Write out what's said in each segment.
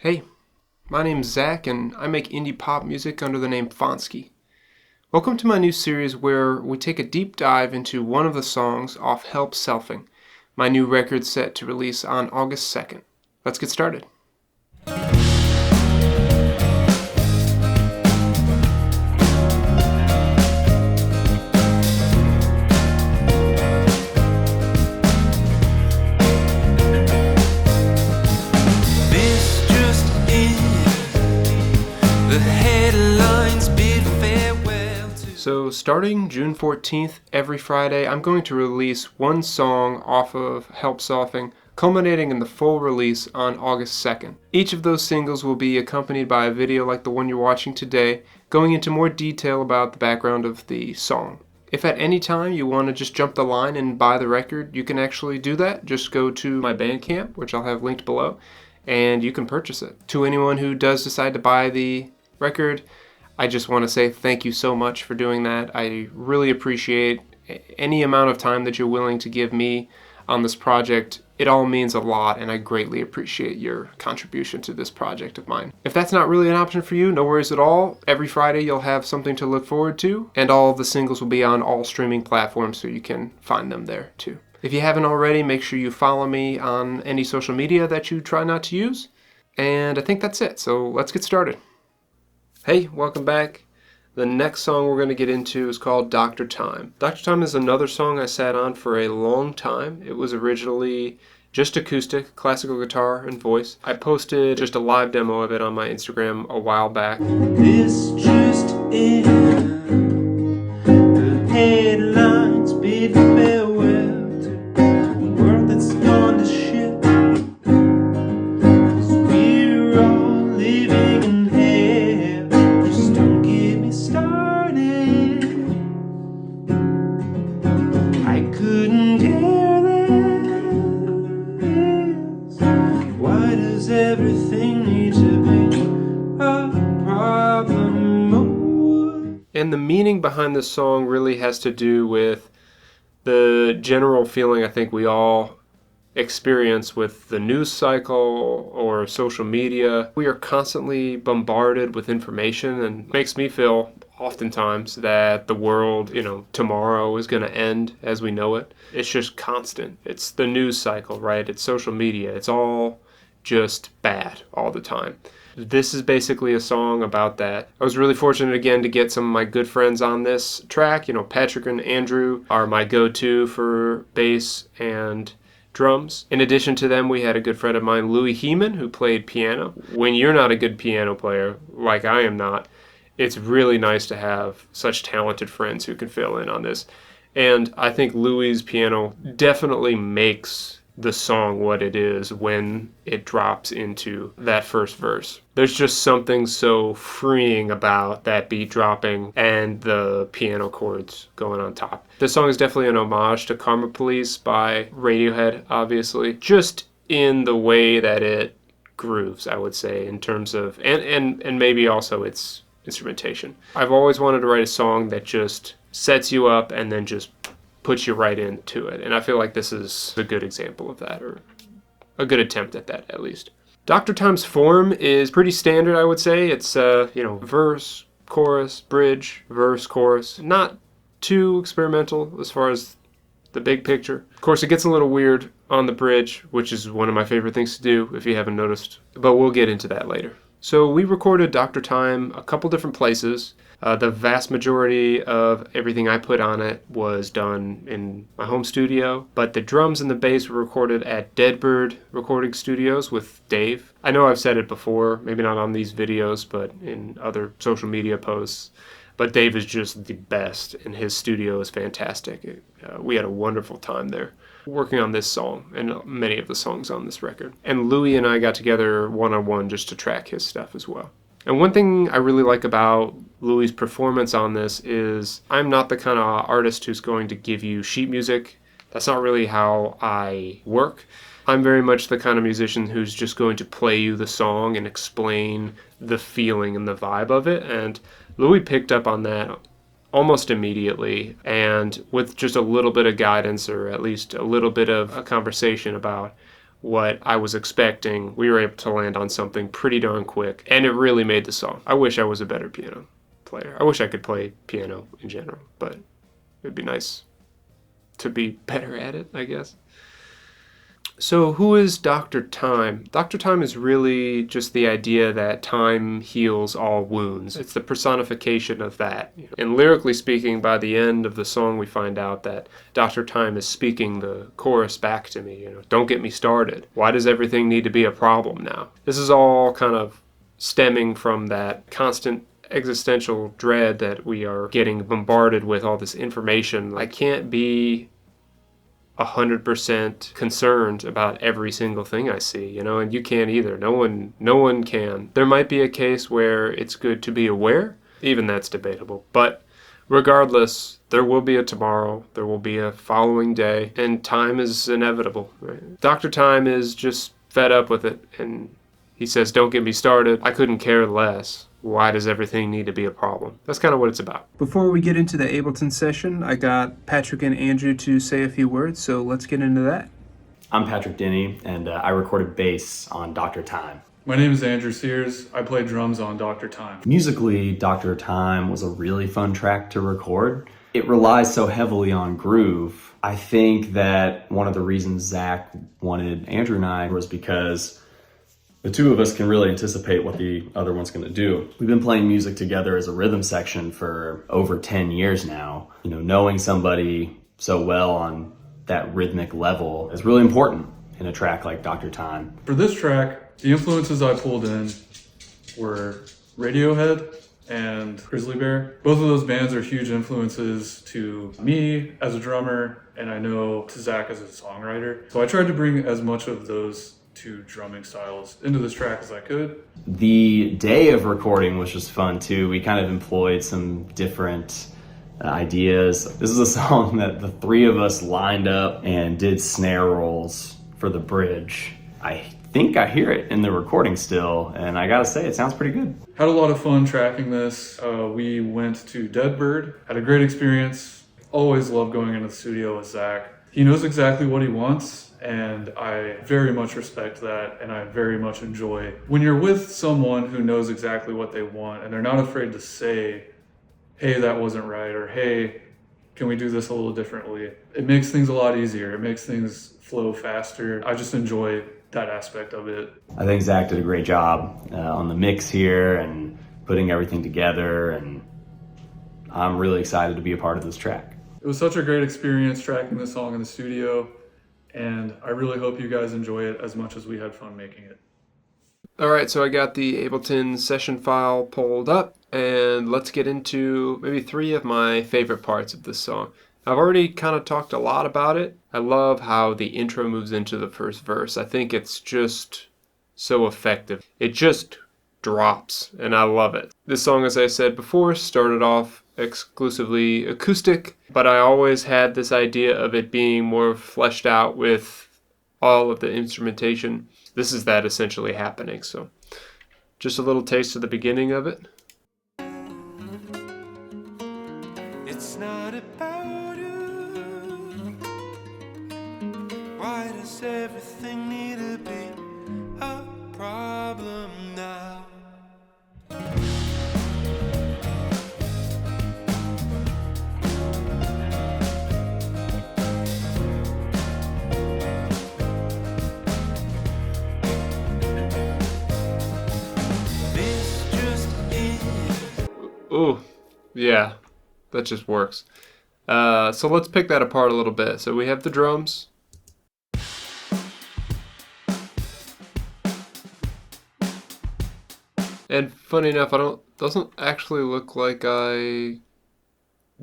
Hey, my name's Zach and I make indie pop music under the name Fanski. Welcome to my new series where we take a deep dive into one of the songs off Help Selfing, my new record set to release on August 2nd. Let's get started. So starting June 14th, every Friday, I'm going to release one song off of Help Selfing, culminating in the full release on August 2nd. Each of those singles will be accompanied by a video like the one you're watching today, going into more detail about the background of the song. If at any time you want to just jump the line and buy the record, you can actually do that. Just go to my Bandcamp, which I'll have linked below, and you can purchase it. To anyone who does decide to buy the record, I just want to say thank you so much for doing that. I really appreciate any amount of time that you're willing to give me on this project. It all means a lot, and I greatly appreciate your contribution to this project of mine. If that's not really an option for you, no worries at all. Every Friday you'll have something to look forward to, and all of the singles will be on all streaming platforms, so you can find them there too. If you haven't already, make sure you follow me on any social media that you try not to use. And I think that's it, so let's get started. Hey, welcome back. The next song we're going to get into is called Dr. Time. Dr. Time is another song I sat on for a long time. It was originally just acoustic, classical guitar and voice. I posted just a live demo of it on my Instagram a while back. This just in, the headlines bid farewell to a world that's gone to shit, 'cause we're all living in hell. Just don't get me started. I couldn't care less. Why does everything need to be a problem? And the meaning behind this song really has to do with the general feeling I think we all experience with the news cycle or social media. We are constantly bombarded with information, and it makes me feel oftentimes that the world, tomorrow is going to end as we know it. It's just constant. It's the news cycle, right? It's social media. It's all just bad all the time. This is basically a song about that. I was really fortunate again to get some of my good friends on this track. Patrick and Andrew are my go-to for bass and drums. In addition to them, we had a good friend of mine, Louis Heeman, who played piano. When you're not a good piano player, like I am not, it's really nice to have such talented friends who can fill in on this. And I think Louis' piano definitely makes the song what it is when it drops into that first verse. There's just something so freeing about that beat dropping and the piano chords going on top. This song is definitely an homage to Karma Police by Radiohead, obviously, just in the way that it grooves, I would say, in terms of, and maybe also its instrumentation. I've always wanted to write a song that just sets you up and then just puts you right into it. And I feel like this is a good example of that, or a good attempt at that, at least. Dr. Time's form is pretty standard, I would say. It's, verse, chorus, bridge, verse, chorus. Not too experimental as far as the big picture. Of course, it gets a little weird on the bridge, which is one of my favorite things to do, if you haven't noticed. But we'll get into that later. So we recorded Dr. Time a couple different places. The vast majority of everything I put on it was done in my home studio, but the drums and the bass were recorded at Deadbird Recording Studios with Dave. I know I've said it before, maybe not on these videos, but in other social media posts, but Dave is just the best, and his studio is fantastic. We had a wonderful time there working on this song and many of the songs on this record. And Louis and I got together one-on-one just to track his stuff as well. And one thing I really like about Louis' performance on this is I'm not the kind of artist who's going to give you sheet music. That's not really how I work. I'm very much the kind of musician who's just going to play you the song and explain the feeling and the vibe of it. And Louis picked up on that almost immediately, and with just a little bit of guidance, or at least a little bit of a conversation about what I was expecting. We were able to land on something pretty darn quick, and it really made the song. I wish I was a better piano player. I wish I could play piano in general, but it'd be nice to be better at it, I guess. So who is Dr. Time? Dr. Time is really just the idea that time heals all wounds. It's the personification of that. And lyrically speaking, by the end of the song, we find out that Dr. Time is speaking the chorus back to me. Don't get me started. Why does everything need to be a problem now? This is all kind of stemming from that constant existential dread that we are getting bombarded with all this information. I can't be 100% concerned about every single thing I see, and you can't either. No one can. There might be a case where it's good to be aware, even that's debatable, but regardless, there will be a tomorrow, there will be a following day, and time is inevitable, right? Dr. Time is just fed up with it, and he says, don't get me started. I couldn't care less. Why does everything need to be a problem? That's kind of what it's about. Before we get into the Ableton session, I got Patrick and Andrew to say a few words, so let's get into that. I'm Patrick Denny, and I recorded bass on Dr. Time. My name is Andrew Sears. I play drums on Dr. Time. Musically, Dr. Time was a really fun track to record. It relies so heavily on groove. I think that one of the reasons Zach wanted Andrew and I was because the two of us can really anticipate what the other one's going to do. We've been playing music together as a rhythm section for over 10 years now. Knowing somebody so well on that rhythmic level is really important in a track like Dr. Time. For this track, the influences I pulled in were Radiohead and Grizzly Bear. Both of those bands are huge influences to me as a drummer, and I know to Zach as a songwriter. So I tried to bring as much of those two drumming styles into this track as I could. The day of recording was just fun too. We kind of employed some different ideas. This is a song that the three of us lined up and did snare rolls for the bridge. I think I hear it in the recording still, and I gotta say, it sounds pretty good. Had a lot of fun tracking this. We went to Deadbird, had a great experience. Always love going into the studio with Zach. He knows exactly what he wants, and I very much respect that, and I very much enjoy when you're with someone who knows exactly what they want and they're not afraid to say, hey, that wasn't right, or hey, can we do this a little differently? It makes things a lot easier. It makes things flow faster. I just enjoy that aspect of it. I think Zach did a great job on the mix here and putting everything together, and I'm really excited to be a part of this track. It was such a great experience tracking this song in the studio, and I really hope you guys enjoy it as much as we had fun making it. All right, so I got the Ableton session file pulled up, and let's get into maybe three of my favorite parts of this song. I've already kind of talked a lot about it. I love how the intro moves into the first verse. I think it's just so effective. It just drops, and I love it. This song, as I said before, started off exclusively acoustic, but I always had this idea of it being more fleshed out with all of the instrumentation. This is that essentially happening, so just a little taste of the beginning of it. It's not about you. Why does everything need to be a problem now? This just is. Ooh, yeah, that just works. So let's pick that apart a little bit. So we have the drums. And funny enough, doesn't actually look like I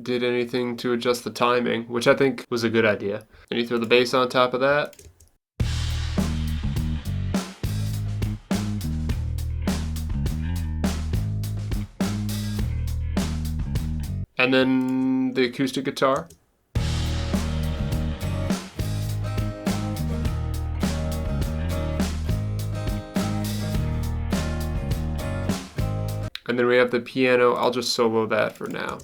did anything to adjust the timing, which I think was a good idea. And you throw the bass on top of that. And then the acoustic guitar. And then we have the piano. I'll just solo that for now.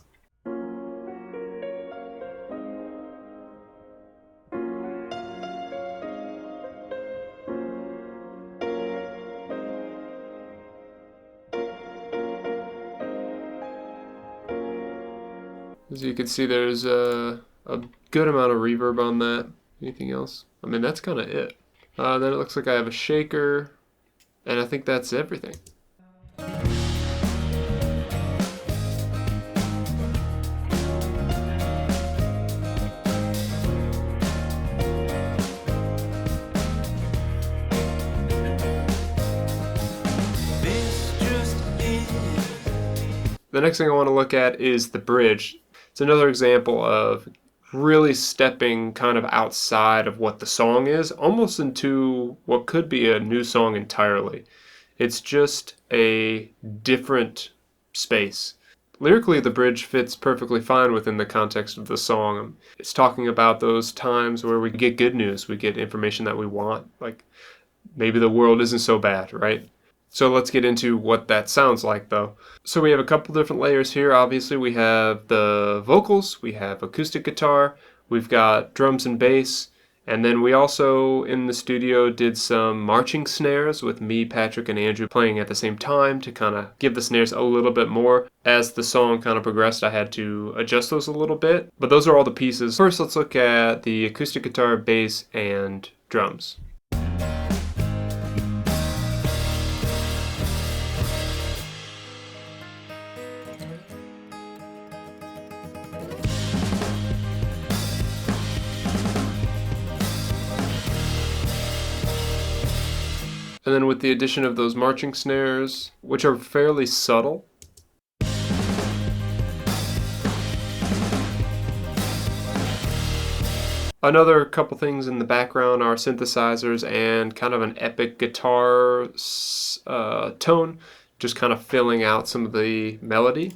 As you can see, there's a good amount of reverb on that. Anything else? I mean, that's kind of it. Then it looks like I have a shaker, and I think that's everything. The next thing I want to look at is the bridge. It's another example of really stepping kind of outside of what the song is, almost into what could be a new song entirely. It's just a different space. Lyrically, the bridge fits perfectly fine within the context of the song. It's talking about those times where we get good news, we get information that we want, like maybe the world isn't so bad, right? So let's get into what that sounds like, though. So we have a couple different layers here. Obviously, we have the vocals, we have acoustic guitar, we've got drums and bass, and then we also, in the studio, did some marching snares with me, Patrick, and Andrew playing at the same time to kind of give the snares a little bit more. As the song kind of progressed, I had to adjust those a little bit. But those are all the pieces. First, let's look at the acoustic guitar, bass, and drums. And then with the addition of those marching snares, which are fairly subtle. Another couple things in the background are synthesizers and kind of an epic guitar tone, just kind of filling out some of the melody.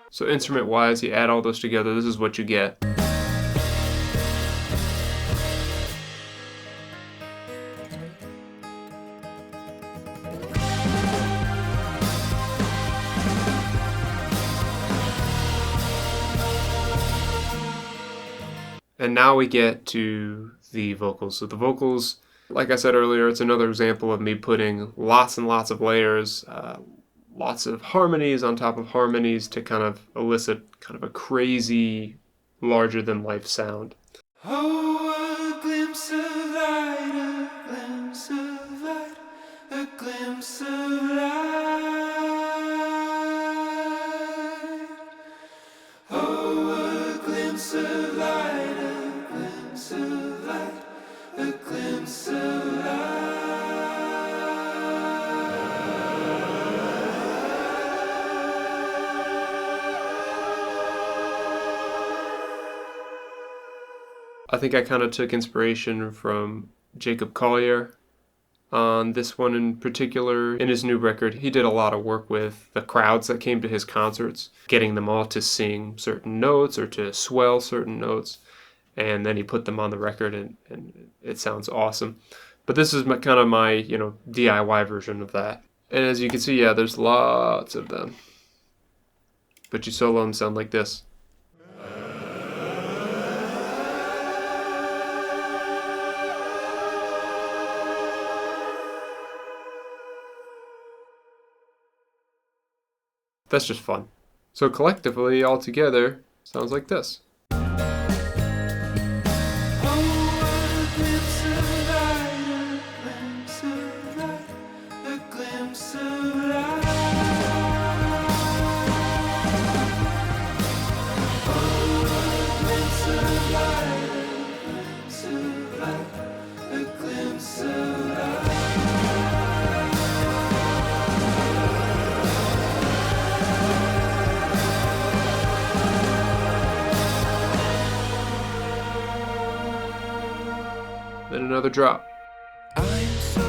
So instrument-wise, you add all those together, this is what you get. And now we get to the vocals. So the vocals, like I said earlier, it's another example of me putting lots and lots of layers, lots of harmonies on top of harmonies to kind of elicit kind of a crazy, larger-than-life sound. Oh, a glimpse of light, a glimpse of light, a glimpse of light. Oh, a glimpse of light, a glimpse of light, a glimpse of light. I think I kind of took inspiration from Jacob Collier on this one in particular. In his new record, he did a lot of work with the crowds that came to his concerts, getting them all to sing certain notes or to swell certain notes, and then he put them on the record, and it sounds awesome. But this is kind of my, DIY version of that. And as you can see, yeah, there's lots of them. But you solo them sound like this. That's just fun. So collectively, all together, sounds like this. Then another drop. I'm so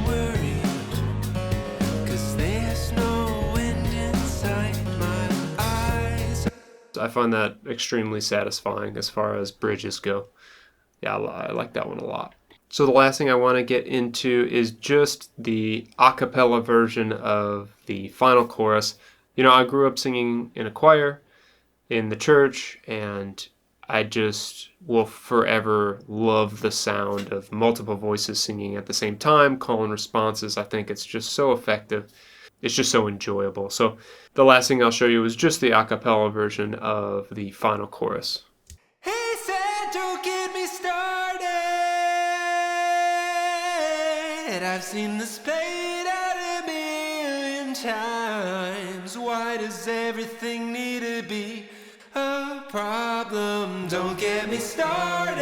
worried, 'cause there's no wind inside my eyes. I find that extremely satisfying as far as bridges go. Yeah, I like that one a lot. So the last thing I want to get into is just the a cappella version of the final chorus. I grew up singing in a choir in the church, and I just will forever love the sound of multiple voices singing at the same time, call and responses. I think it's just so effective. It's just so enjoyable. So the last thing I'll show you is just the a cappella version of the final chorus. He said, don't get me started. I've seen this played out a million times. Why does everything need to be a problem? Don't get me started.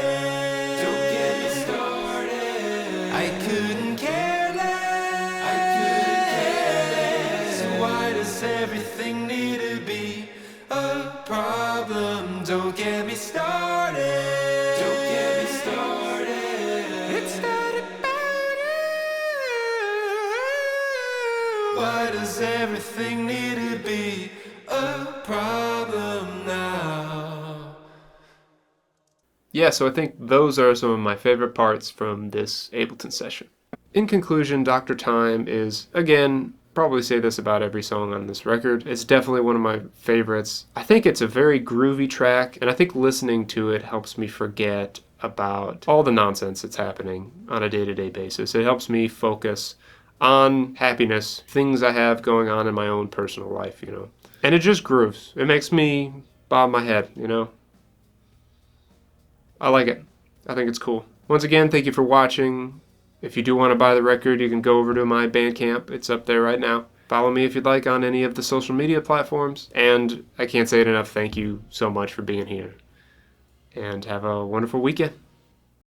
Don't get me started. I couldn't care less. I couldn't care less. Why does everything need to be a problem? Don't get me started. Don't get me started. It's not about you. Why does everything need to be a problem now? Yeah, so I think those are some of my favorite parts from this Ableton session. In conclusion, Dr. Time is, again, probably say this about every song on this record. It's definitely one of my favorites. I think it's a very groovy track, and I think listening to it helps me forget about all the nonsense that's happening on a day-to-day basis. It helps me focus on happiness, things I have going on in my own personal life, you know. And it just grooves. It makes me bob my head, you know. I like it. I think it's cool. Once again, thank you for watching. If you do want to buy the record, you can go over to my Bandcamp. It's up there right now. Follow me if you'd like on any of the social media platforms. And I can't say it enough, thank you so much for being here. And have a wonderful weekend.